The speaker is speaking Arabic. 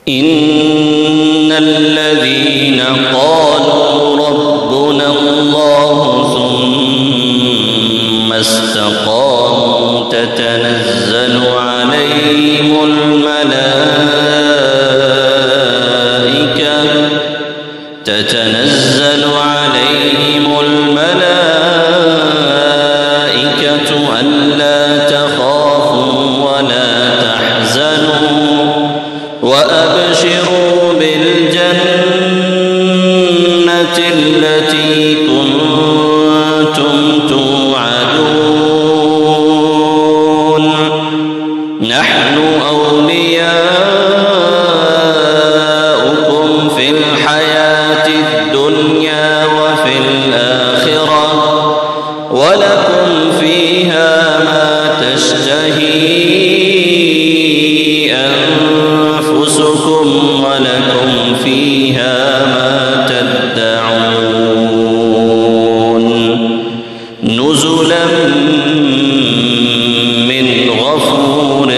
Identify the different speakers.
Speaker 1: إن الذين قالوا ربنا الله ثم استقاموا تتنزل عليهم الملائكة ألا تخافوا ولا تحزنوا وأبشروا بالجنة التي كنتم توعدون نحن أولياؤكم في الحياة الدنيا وفي الآخرة ولكم فيها ما تشتهي أنفسكم ولكم فيها ما تدعون نزلا من غفور